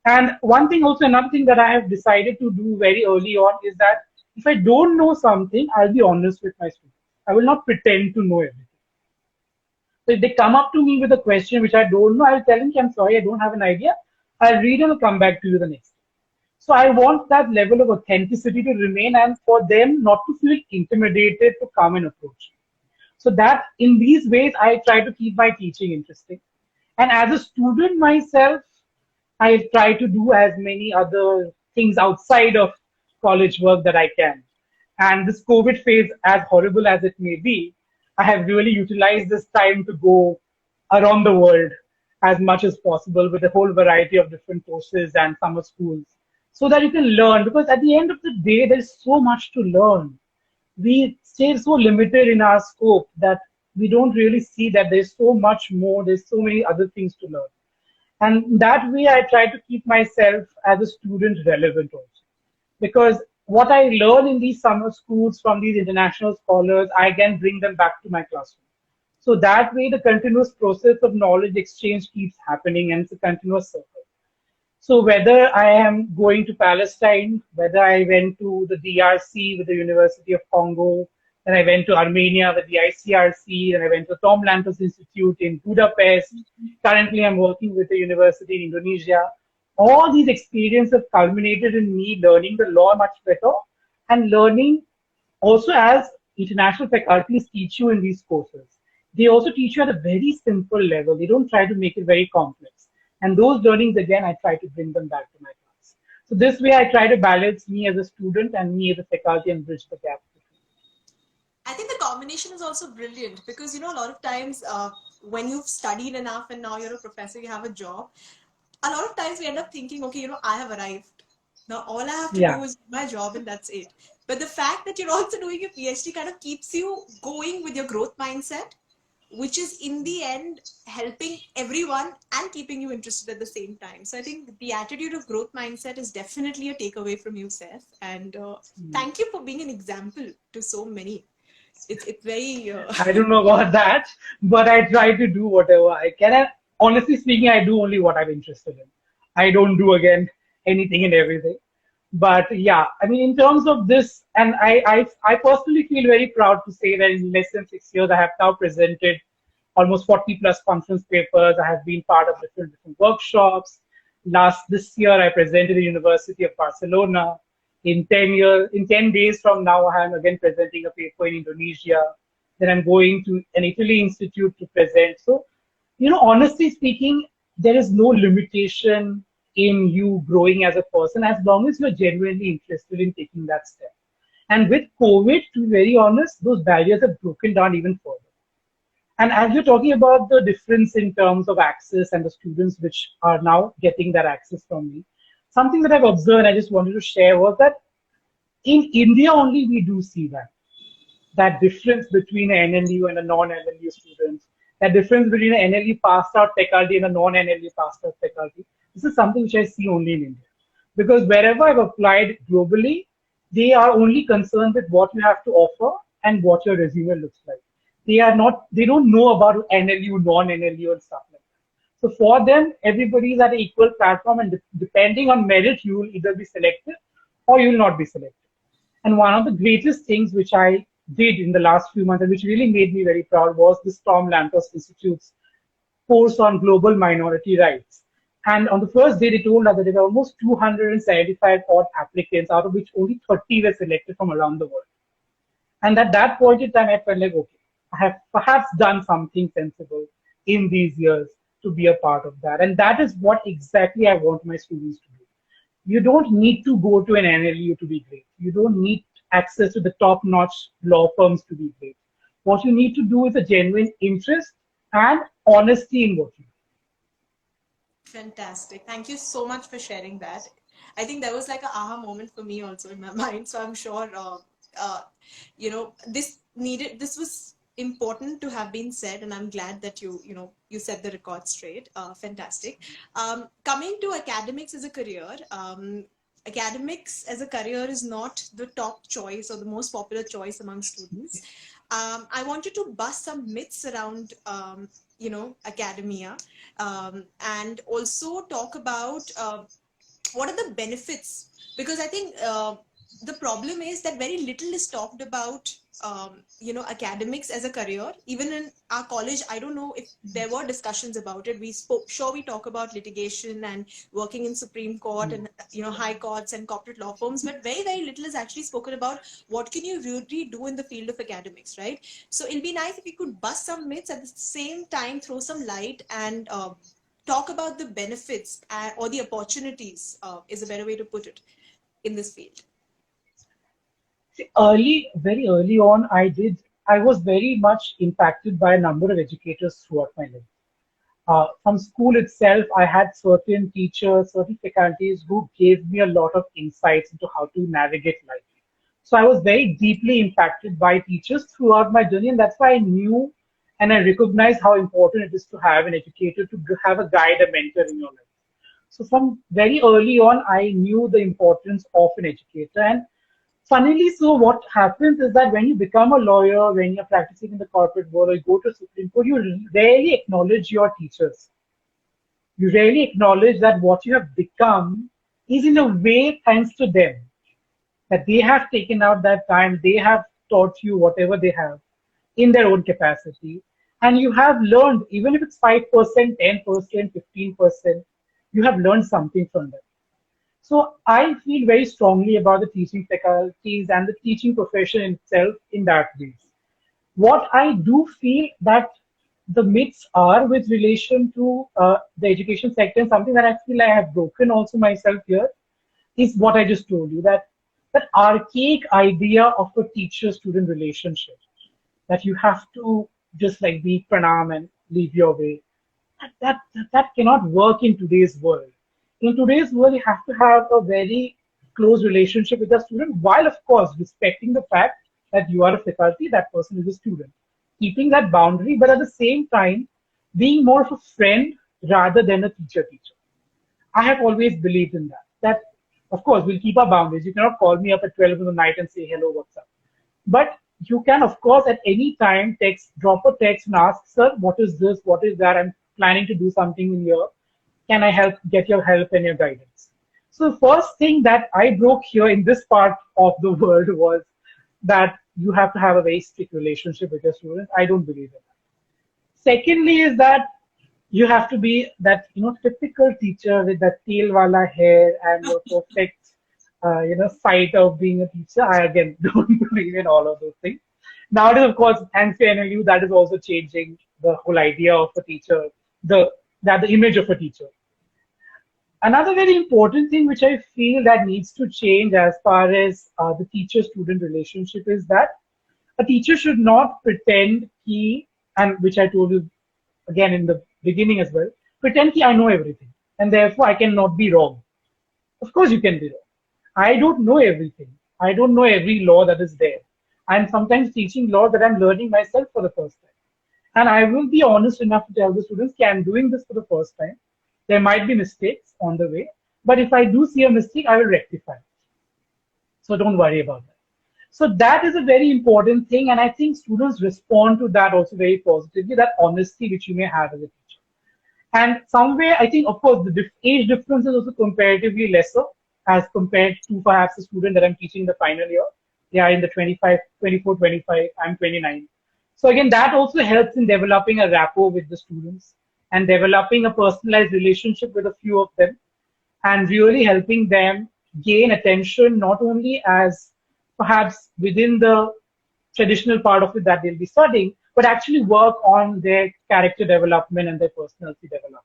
And one thing also, another thing that I have decided to do very early on is that if I don't know something, I'll be honest with my students. I will not pretend to know everything. So if they come up to me with a question which I don't know, I'll tell them, I'm sorry, I don't have an idea. I'll read and I'll come back to you the next day. So I want that level of authenticity to remain and for them not to feel intimidated to come and approach me. So that in these ways, I try to keep my teaching interesting. And as a student myself, I try to do as many other things outside of college work that I can. And this COVID phase, as horrible as it may be, I have really utilized this time to go around the world as much as possible with a whole variety of different courses and summer schools so that you can learn. Because at the end of the day, there's so much to learn. We stay so limited in our scope that we don't really see that there's so much more, there's so many other things to learn. And that way, I try to keep myself as a student relevant also. Because what I learn in these summer schools from these international scholars, I can bring them back to my classroom. So that way, the continuous process of knowledge exchange keeps happening and it's a continuous circle. So whether I am going to Palestine, whether I went to the DRC with the University of Congo, then I went to Armenia with the ICRC, then I went to Tom Lantos Institute in Budapest. Currently, I'm working with a university in Indonesia. All these experiences have culminated in me learning the law much better and learning also as international faculties teach you in these courses. They also teach you at a very simple level. They don't try to make it very complex. And those learnings, again, I try to bring them back to my class. So this way, I try to balance me as a student and me as a faculty and bridge the gap. I think the combination is also brilliant because, a lot of times when you've studied enough and now you're a professor, you have a job, a lot of times we end up thinking, okay, I have arrived. Now all I have to do is do my job and that's it. But the fact that you're also doing your PhD kind of keeps you going with your growth mindset, which is in the end helping everyone and keeping you interested at the same time. So I think the attitude of growth mindset is definitely a takeaway from you, Saif. And thank you for being an example to so many. It's very... I don't know about that, but I try to do whatever I can. And honestly speaking, I do only what I'm interested in. I don't do, again, anything and everything. But yeah, I mean, in terms of this, and I personally feel very proud to say that in less than 6 years, I have now presented almost 40 plus conference papers. I have been part of different workshops. This year, I presented at the University of Barcelona. In 10 years, in 10 days from now, I am again presenting a paper in Indonesia. Then I'm going to an Italy institute to present. So, honestly speaking, there is no limitation in you growing as a person as long as you're genuinely interested in taking that step. And with COVID, to be very honest, those barriers have broken down even further. And as you're talking about the difference in terms of access and the students which are now getting that access from me, something that I've observed and I just wanted to share was that in India only we do see that difference between an NLU and a non-NLU student, that difference between an NLU passed out faculty and a non-NLU passed out faculty. This is something which I see only in India. Because wherever I've applied globally, they are only concerned with what you have to offer and what your resume looks like. They don't know about NLU, non-NLU and stuff like that. So for them, everybody is at an equal platform, and depending on merit, you will either be selected or you will not be selected. And one of the greatest things which I did in the last few months and which really made me very proud was this Tom Lantos Institute's course on global minority rights. And on the first day, they told us that there were almost 275 odd applicants, out of which only 30 were selected from around the world. And at that point in time, I felt like, okay, I have perhaps done something sensible in these years to be a part of that. And that is what exactly I want my students to do. You don't need to go to an NLU to be great. You don't need access to the top-notch law firms to be great. What you need to do is a genuine interest and honesty in what you do. Fantastic. Thank you so much for sharing that. I think there was like an aha moment for me also in my mind. So I'm sure, this was important to have been said, and I'm glad that you set the record straight. Fantastic. Coming to academics as a career, academics as a career is not the top choice or the most popular choice among students. I wanted to bust some myths around, academia, and also talk about what are the benefits, because I think the problem is that very little is talked about, academics as a career. Even in our college, I don't know if there were discussions about it. We talk about litigation and working in Supreme Court and, high courts and corporate law firms, but very, very little is actually spoken about what can you really do in the field of academics, right? So it'll be nice if we could bust some myths, at the same time throw some light and talk about the benefits or the opportunities, is a better way to put it, in this field. Very early on, I was very much impacted by a number of educators throughout my life. From school itself, I had certain teachers, certain faculties who gave me a lot of insights into how to navigate life. So I was very deeply impacted by teachers throughout my journey, and that's why I knew and I recognized how important it is to have an educator, to have a guide, a mentor in your life. So from very early on, I knew the importance of an educator. And funnily so, what happens is that when you become a lawyer, when you're practicing in the corporate world, or you go to Supreme Court, you rarely acknowledge your teachers. You rarely acknowledge that what you have become is in a way thanks to them. That they have taken out that time, they have taught you whatever they have in their own capacity. And you have learned, even if it's 5%, 10%, 15%, you have learned something from them. So I feel very strongly about the teaching faculties and the teaching profession itself in that way. What I do feel that the myths are with relation to the education sector, and something that I feel I have broken also myself here, is what I just told you, that archaic idea of a teacher-student relationship, that you have to just like be pranam and leave your way. That cannot work in today's world. In today's world, you have to have a very close relationship with the student, while of course respecting the fact that you are a faculty, that person is a student. Keeping that boundary, but at the same time, being more of a friend rather than a teacher-teacher. I have always believed in that. That, of course, we'll keep our boundaries. You cannot call me up at 12 in the night and say, hello, what's up? But you can, of course, at any time drop a text and ask, sir, what is this? What is that? I'm planning to do something in here. Can I get your help and your guidance? So the first thing that I broke here in this part of the world was that you have to have a very strict relationship with your students. I don't believe in that. Secondly is that you have to be that typical teacher with that tail wala hair and your perfect side of being a teacher. I again don't believe in all of those things. Nowadays, of course, thanks to NLU, that is also changing the whole idea of a teacher, the image of a teacher. Another very important thing which I feel that needs to change as far as the teacher-student relationship is that a teacher should not pretend and which I told you again in the beginning as well, pretend I know everything and therefore I cannot be wrong. Of course you can be wrong. I don't know everything. I don't know every law that is there. I'm sometimes teaching law that I'm learning myself for the first time. And I will be honest enough to tell the students, I'm doing this for the first time. There might be mistakes on the way, but if I do see a mistake, I will rectify it. So don't worry about that. So that is a very important thing, and I think students respond to that also very positively, that honesty which you may have as a teacher. And somewhere, I think, of course, the age difference is also comparatively lesser as compared to perhaps a student that I'm teaching the final year. They are in the 25, 24, 25, I'm 29. So again, that also helps in developing a rapport with the students and developing a personalized relationship with a few of them and really helping them gain attention, not only as perhaps within the traditional part of it that they'll be studying, but actually work on their character development and their personality development.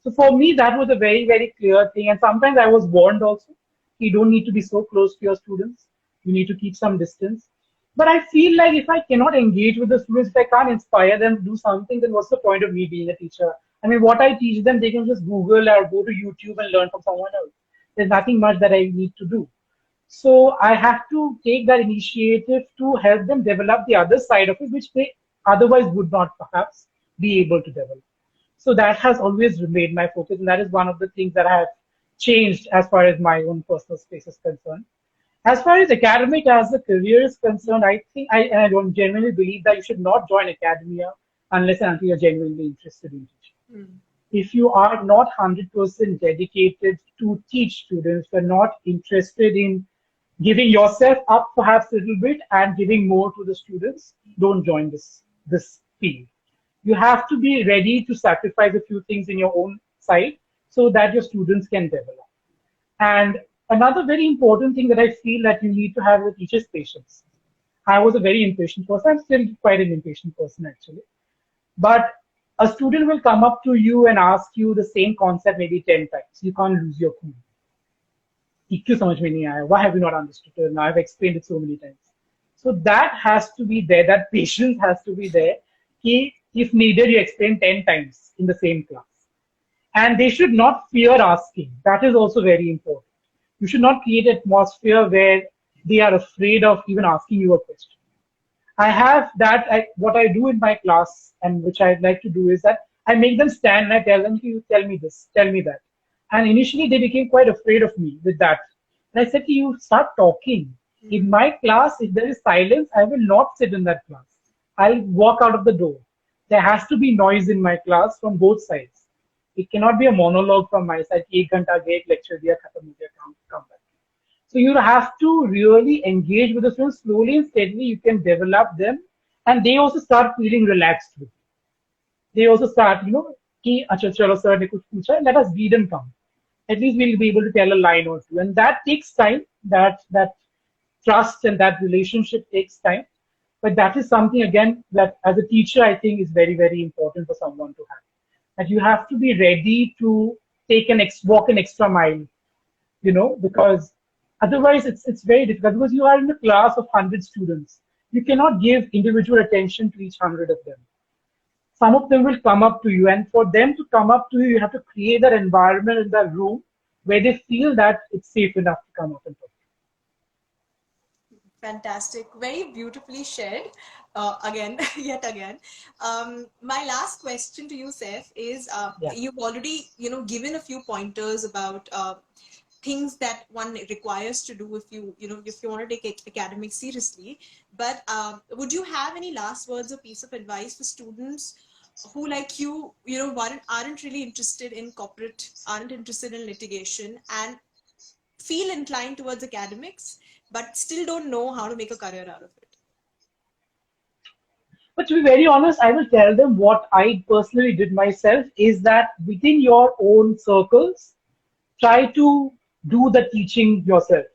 So for me, that was a very, very clear thing. And sometimes I was warned also, you don't need to be so close to your students. You need to keep some distance. But I feel like if I cannot engage with the students, if I can't inspire them to do something, then what's the point of me being a teacher? I mean, what I teach them, they can just Google or go to YouTube and learn from someone else. There's nothing much that I need to do. So I have to take that initiative to help them develop the other side of it, which they otherwise would not perhaps be able to develop. So that has always remained my focus, and that is one of the things that I have changed as far as my own personal space is concerned. As far as academic as a career is concerned, I think I don't genuinely believe that you should not join academia unless and until you're genuinely interested in teaching. Mm. If you are not 100% dedicated to teach students, you're not interested in giving yourself up perhaps a little bit and giving more to the students, don't join this field. You have to be ready to sacrifice a few things in your own side so that your students can develop. And another very important thing that I feel that you need to have with teachers' patience. I was a very impatient person. I'm still quite an impatient person actually. But a student will come up to you and ask you the same concept maybe 10 times. You can't lose your cool. Why have you not understood it? Now I've explained it so many times. So that has to be there. That patience has to be there. If needed, you explain 10 times in the same class. And they should not fear asking. That is also very important. You should not create an atmosphere where they are afraid of even asking you a question. I have that, what I do in my class and which I'd like to do is that I make them stand and I tell them, you tell me this, tell me that. And initially they became quite afraid of me with that. And I said, you start talking. In my class, if there is silence, I will not sit in that class. I'll walk out of the door. There has to be noise in my class from both sides. It cannot be a monologue from my side. 1 ghanta gaya, lecture diya, khatam ho gaya, come back. So you have to really engage with the students slowly and steadily. You can develop them, and they also start feeling relaxed with you. They also start, ki acha chalo sir ne kuch pucha, let us read and come. At least we'll be able to tell a line or two, and that takes time. That trust and that relationship takes time. But that is something again that as a teacher I think is very, very important for someone to have. That you have to be ready to walk an extra mile, because otherwise it's very difficult, because you are in a class of 100 students. You cannot give individual attention to each 100 of them. Some of them will come up to you, and for them to come up to you, you have to create that environment in that room where they feel that it's safe enough to come up and talk. Fantastic. Very beautifully shared. Yet again. My last question to you, Saif, is you've already, given a few pointers about things that one requires to do if you want to take academics seriously. But would you have any last words or piece of advice for students who, like you, aren't really interested in corporate, aren't interested in litigation, and feel inclined towards academics, but still don't know how to make a career out of it? But to be very honest, I will tell them what I personally did myself is that within your own circles, try to do the teaching yourself.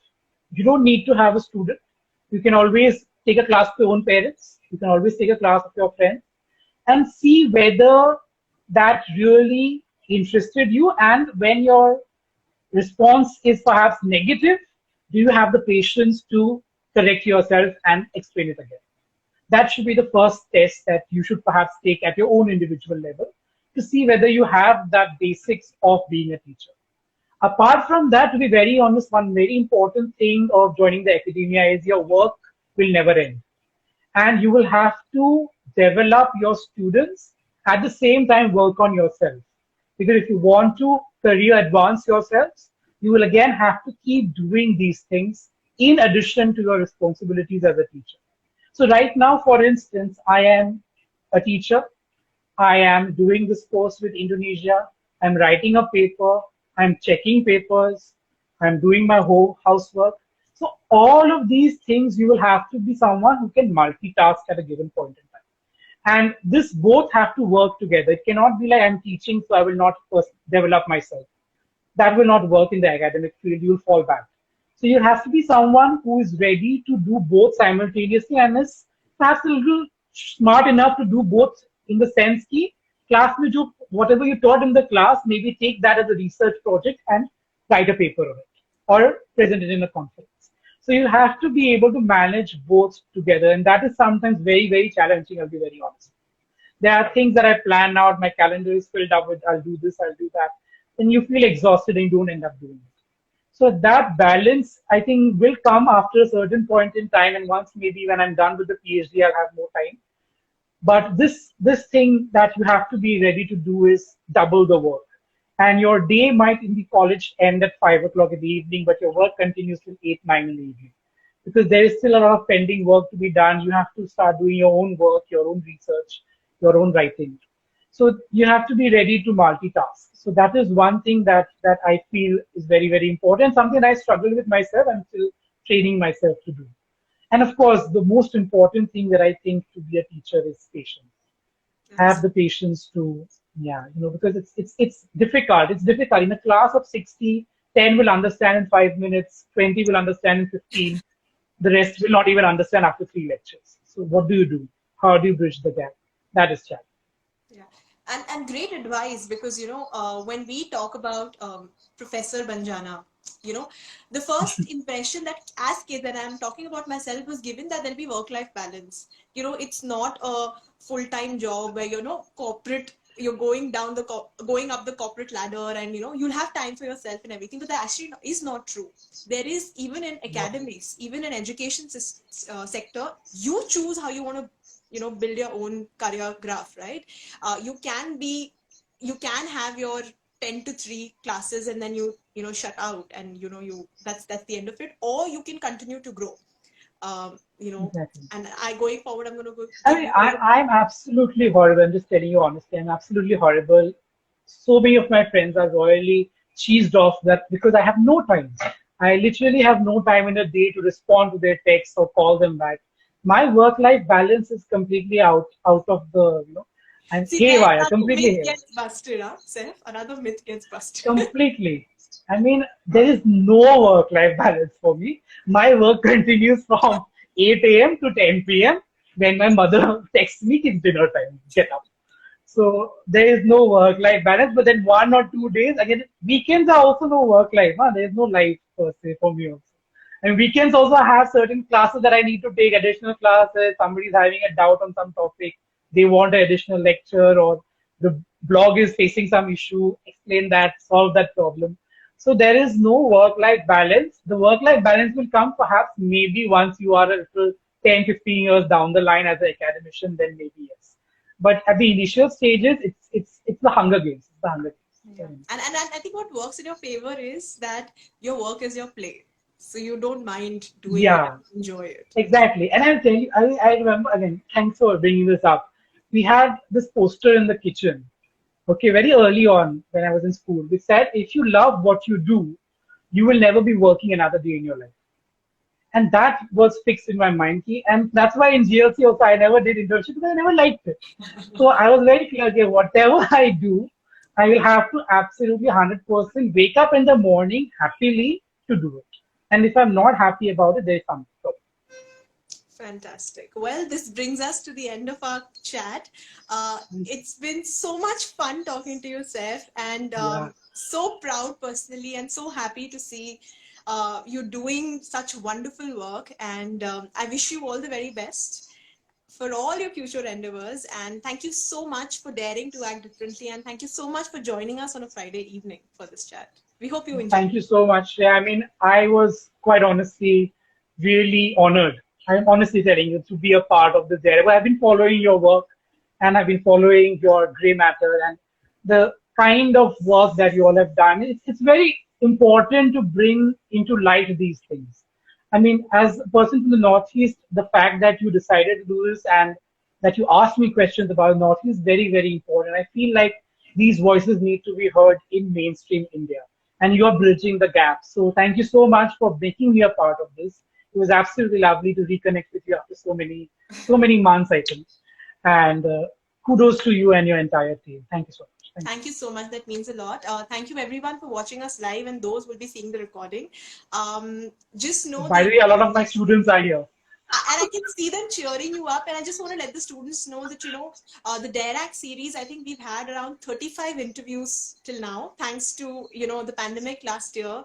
You don't need to have a student. You can always take a class of your own parents. You can always take a class of your friends and see whether that really interested you. And when your response is perhaps negative, do you have the patience to correct yourself and explain it again? That should be the first test that you should perhaps take at your own individual level to see whether you have that basics of being a teacher. Apart from that, to be very honest, one very important thing of joining the academia is your work will never end. And you will have to develop your students at the same time work on yourself. Because if you want to career advance yourselves, you will again have to keep doing these things in addition to your responsibilities as a teacher. So right now, for instance, I am a teacher. I am doing this course with Indonesia. I'm writing a paper. I'm checking papers. I'm doing my whole housework. So all of these things, you will have to be someone who can multitask at a given point in time. And this both have to work together. It cannot be like I'm teaching, so I will not first develop myself. That will not work in the academic field. You will fall back. So you have to be someone who is ready to do both simultaneously and is perhaps a little smart enough to do both in the sense that class mein jo, whatever you taught in the class, maybe take that as a research project and write a paper on it or present it in a conference. So you have to be able to manage both together, and that is sometimes very, very challenging, I'll be very honest. There are things that I plan out, my calendar is filled up with, I'll do this, I'll do that. Then you feel exhausted and you don't end up doing it. So that balance, I think, will come after a certain point in time, and once maybe when I'm done with the PhD, I'll have more time. But this thing that you have to be ready to do is double the work. And your day might in the college end at 5 o'clock in the evening, but your work continues till 8, 9 in the evening. Because there is still a lot of pending work to be done. You have to start doing your own work, your own research, your own writing. So you have to be ready to multitask. So that is one thing that I feel is very, very important. Something I struggle with myself. I'm still training myself to do. And of course, the most important thing that I think to be a teacher is patience. Have the patience to, because it's difficult. It's difficult. In a class of 60, 10 will understand in 5 minutes, 20 will understand in 15. The rest will not even understand after 3 lectures. So what do you do? How do you bridge the gap? That is challenge. Yeah, and great advice, because when we talk about Professor Banjana, the first impression that as kids, and I'm talking about myself, was given that there'll be work-life balance. It's not a full-time job where corporate. You're going up the corporate ladder, and you'll have time for yourself and everything. But that actually is not true. There is, even in academies, even in education sector, you choose how you want to build your own career graph, right? You can have your 10 to 3 classes and then you shut out, and that's the end of it, or you can continue to grow. Exactly. And going forward, I'm going to go. I mean, I'm absolutely horrible. I'm just telling you honestly, I'm absolutely horrible. So many of my friends are royally cheesed off that because I have no time. I literally have no time in a day to respond to their texts or call them back. My work-life balance is completely out of the, I'm See, haywire, another completely myth haywire. gets busted, huh, Saif? Another myth gets busted. Completely. I mean, there is no work-life balance for me. My work continues from 8 a.m. to 10 p.m. when my mother texts me, it's dinner time, get up. So there is no work-life balance. But then 1 or 2 days, again, weekends are also no work-life. Huh? There is no life per se for me also. And weekends also have certain classes that I need to take, additional classes. Somebody's having a doubt on some topic. They want an additional lecture, or the blog is facing some issue, explain that, solve that problem. So there is no work-life balance. The work-life balance will come perhaps maybe once you are a little 10, 15 years down the line as an academician, then maybe yes. But at the initial stages, it's the Hunger Games. It's the Hunger Games. Yeah. And I think what works in your favor is that your work is your play. So you don't mind doing it, enjoy it. Exactly. And I'll tell you, I remember, again, thanks for bringing this up. We had this poster in the kitchen, okay, very early on when I was in school, which said, if you love what you do, you will never be working another day in your life. And that was fixed in my mind. And that's why in GLC also I never did internship because I never liked it. So I was very clear, okay, whatever I do, I will have to absolutely 100% wake up in the morning happily to do it. And if I'm not happy about it, there is something. So, Fantastic. Well, this brings us to the end of our chat. It's been so much fun talking to you, Saif, and yeah. so proud personally and so happy to see you doing such wonderful work. And I wish you all the very best for all your future endeavors. And thank you so much for daring to act differently. And thank you so much for joining us on a Friday evening for this chat. We hope you enjoyed. Thank you so much. Yeah, I mean, I was quite honestly really honored. I'm honestly telling you to be a part of this area. I've been following your work and I've been following your gray matter and the kind of work that you all have done. It's very important to bring into light these things. I mean, as a person from the Northeast, the fact that you decided to do this and that you asked me questions about the Northeast is very, very important. I feel like these voices need to be heard in mainstream India, and you are bridging the gap. So thank you so much for making me a part of this. It was absolutely lovely to reconnect with you after so many months, I think. And kudos to you and your entire team. Thank you so much. Thank you so much. That means a lot. Thank you everyone for watching us live, and those will be seeing the recording. Just know By that. the way, a lot of my students are here. And I can see them cheering you up. And I just want to let the students know that, the Dareact series, I think we've had around 35 interviews till now, thanks to, the pandemic last year.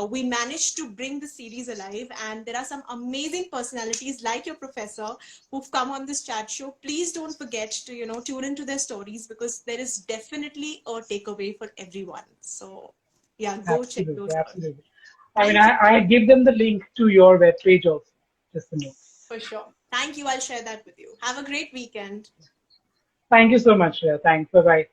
We managed to bring the series alive. And there are some amazing personalities like your professor who've come on this chat show. Please don't forget to, tune into their stories, because there is definitely a takeaway for everyone. So, yeah, go check Absolutely, those out. absolutely. I mean, I give them the link to your web page also, just to know. For sure. Thank you. I'll share that with you. Have a great weekend. Thank you so much. Thanks. Bye bye.